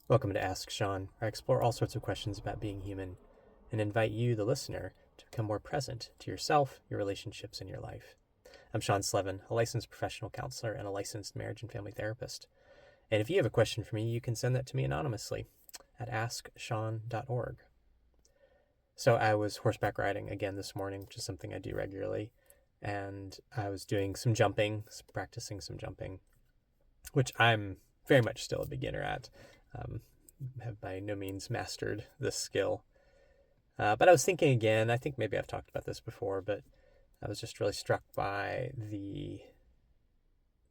Welcome to Ask Sean, where I explore all sorts of questions about being human and invite you, the listener, to become more present to yourself, your relationships, and your life. I'm Sean Slevin, a licensed professional counselor and a licensed marriage and family therapist. And if you have a question for me, you can send that to me anonymously at asksean.org. So I was horseback riding again this morning, which is something I do regularly. And I was doing some jumping, practicing some jumping, which I'm very much still a beginner at. Have by no means mastered this skill. But I was thinking again, I think maybe I've talked about this before, but I was just really struck by the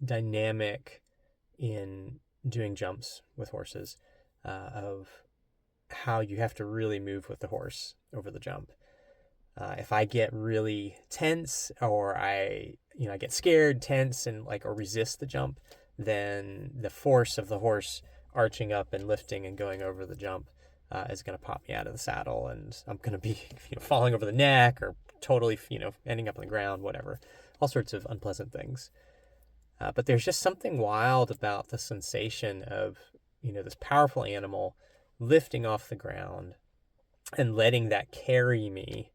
dynamic in doing jumps with horses, of how you have to really move with the horse over the jump. If I get really tense or I get scared, tense, and or resist the jump, then the force of the horse arching up and lifting and going over the jump is going to pop me out of the saddle, and I'm going to be falling over the neck or totally ending up on the ground, whatever, all sorts of unpleasant things. But there's just something wild about the sensation of this powerful animal lifting off the ground and letting that carry me,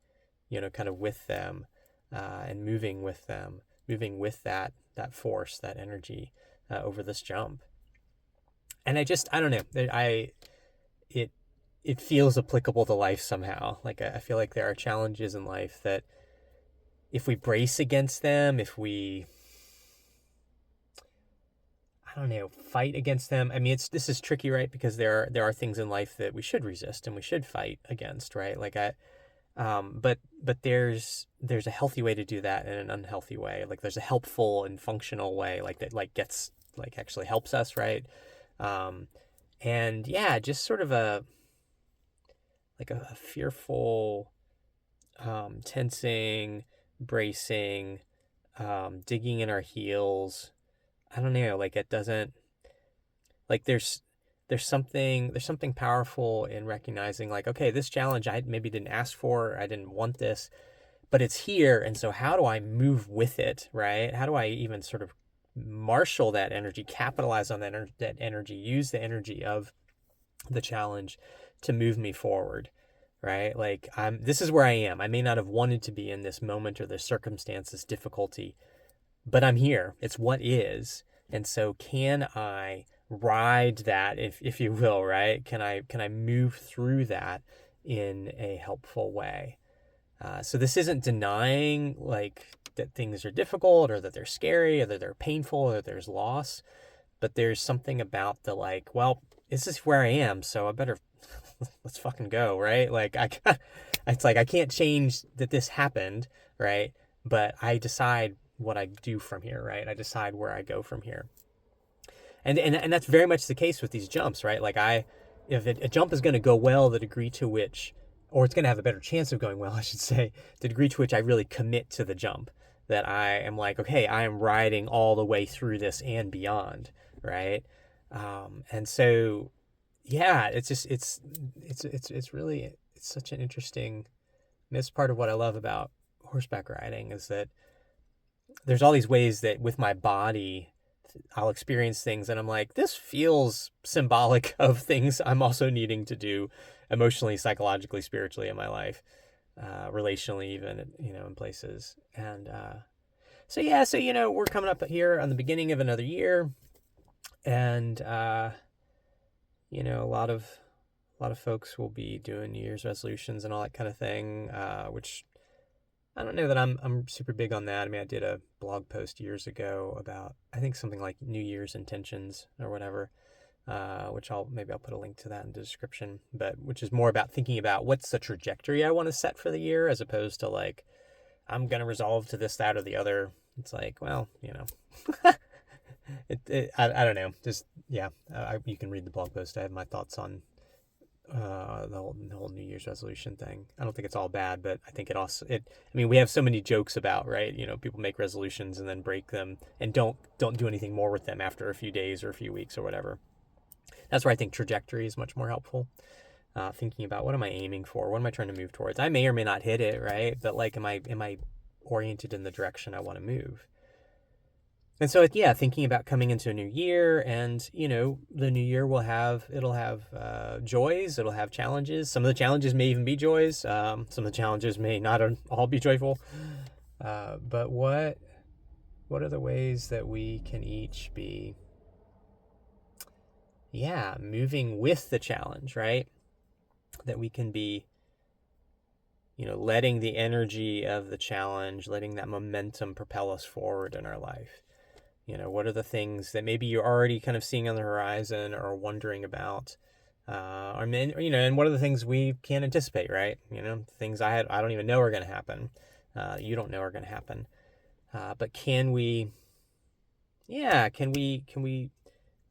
kind of with them, and moving with them, moving with that force, that energy, over this jump. And I don't know, it feels applicable to life somehow. I feel like there are challenges in life that if we brace against them, if we, I don't know, fight against them. I mean, this is tricky, right? Because there are things in life that we should resist and we should fight against, right? But there's a healthy way to do that and an unhealthy way. There's a helpful and functional way, that gets actually helps us, right? And yeah, just sort of a fearful, tensing, bracing, digging in our heels. I don't know, it doesn't, there's something powerful in recognizing okay, this challenge I maybe didn't ask for, I didn't want this, but it's here, and so how do I move with it, right? How do I even sort of marshal that energy, capitalize on that energy, use the energy of the challenge to move me forward, right? This is where I am. I may not have wanted to be in this moment or this circumstance, this difficulty, but I'm here. It's what is. And so can I ride that, if you will, right? Can I move through that in a helpful way? So this isn't denying that things are difficult or that they're scary or that they're painful or that there's loss, but there's something about the well, this is where I am, so I better let's fucking go, right? It's I can't change that this happened, right? But I decide what I do from here, right? I decide where I go from here. And that's very much the case with these jumps, right? If a jump is going to go well, the degree to which, or it's going to have a better chance of going well, I should say, the degree to which I really commit to the jump, that I am okay, I am riding all the way through this and beyond, right? And so, yeah, it's just, it's really, it's such an interesting, and this part of what I love about horseback riding is that there's all these ways that with my body, I'll experience things and I'm this feels symbolic of things I'm also needing to do emotionally, psychologically, spiritually in my life, relationally, even, in places. And so, yeah, we're coming up here on the beginning of another year, and, a lot of folks will be doing New Year's resolutions and all that kind of thing, which I don't know that I'm super big on that. I mean, I did a blog post years ago about, I think, something like New Year's intentions or whatever, which I'll put a link to that in the description, but which is more about thinking about what's the trajectory I want to set for the year, as opposed to I'm going to resolve to this, that, or the other. It's well, I don't know. Just, yeah, you can read the blog post. I have my thoughts on the whole New Year's resolution thing. I don't think it's all bad, but I think I mean, we have so many jokes about, right? People make resolutions and then break them and don't do anything more with them after a few days or a few weeks or whatever. That's where I think trajectory is much more helpful. Thinking about, what am I aiming for? What am I trying to move towards? I may or may not hit it, right? But am I oriented in the direction I want to move? And so, yeah, thinking about coming into a new year, and the new year it'll have joys, it'll have challenges. Some of the challenges may even be joys. Some of the challenges may not all be joyful. But what are the ways that we can each be, yeah, moving with the challenge, right? That we can be, letting the energy of the challenge, letting that momentum propel us forward in our life. What are the things that maybe you're already kind of seeing on the horizon or wondering about? And what are the things we can't anticipate, right? Things I don't even know are going to happen. You don't know are going to happen. But can we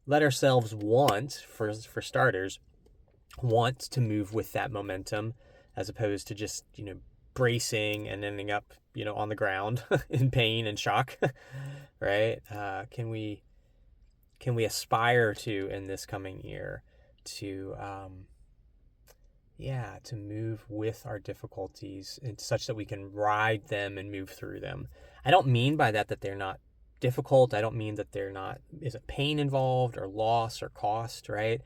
let ourselves for starters, want to move with that momentum as opposed to just, bracing and ending up, on the ground in pain and shock, right? Can we aspire to, in this coming year, to to move with our difficulties such that we can ride them and move through them. I don't mean by that they're not difficult. I don't mean that isn't pain involved or loss or cost, right?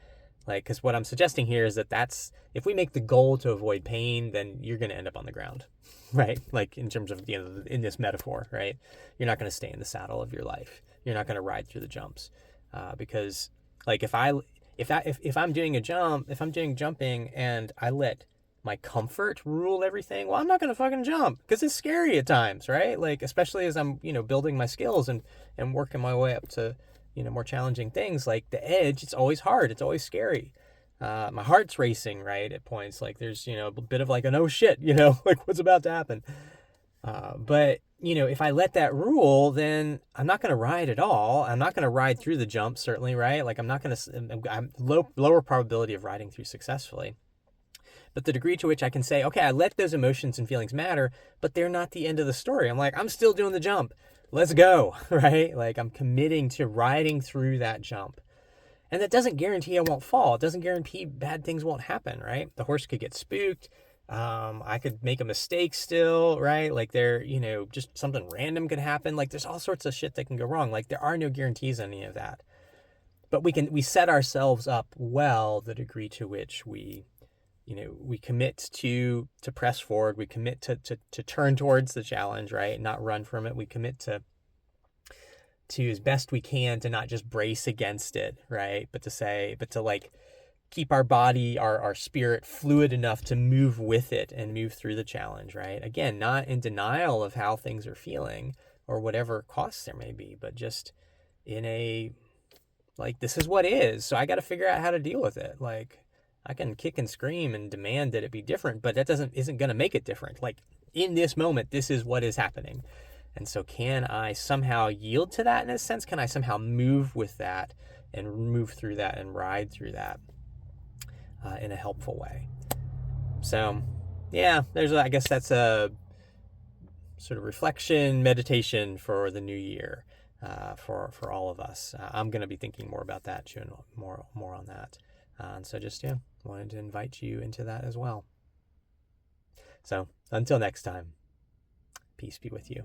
Like, because what I'm suggesting here is that's if we make the goal to avoid pain, then you're going to end up on the ground, right? Like, in terms of, in this metaphor, right? You're not going to stay in the saddle of your life. You're not going to ride through the jumps, because, like, if I'm doing a jump, if I'm doing jumping and I let my comfort rule everything, well, I'm not going to fucking jump because it's scary at times, right? Like, especially as I'm, building my skills and working my way up to, more challenging things. Like, the edge, it's always hard. It's always scary. My heart's racing, right? At points, like, there's, a bit of like an, oh shit, like, what's about to happen. But, if I let that rule, then I'm not going to ride at all. I'm not going to ride through the jump, certainly, right? Like, I'm lower probability of riding through successfully. But the degree to which I can say, okay, I let those emotions and feelings matter, but they're not the end of the story. I'm like, I'm still doing the jump. Let's go, right? Like, I'm committing to riding through that jump. And that doesn't guarantee I won't fall. It doesn't guarantee bad things won't happen, right? The horse could get spooked. I could make a mistake still, right? Like, just something random could happen. Like, there's all sorts of shit that can go wrong. Like, there are no guarantees on any of that. But we set ourselves up well the degree to which we commit to press forward. We commit to turn towards the challenge, right? Not run from it. We commit to as best we can to not just brace against it, right? But to like keep our body, our spirit fluid enough to move with it and move through the challenge, right? Again, not in denial of how things are feeling or whatever costs there may be, but just in a, like, this is what is, so I got to figure out how to deal with it. Like, I can kick and scream and demand that it be different, but that isn't going to make it different. Like, in this moment, this is what is happening. And so can I somehow yield to that in a sense? Can I somehow move with that and move through that and ride through that in a helpful way? So, yeah, I guess that's a sort of reflection, meditation for the new year, for all of us. I'm going to be thinking more about that, chewing more on that. And so just, wanted to invite you into that as well. So until next time, peace be with you.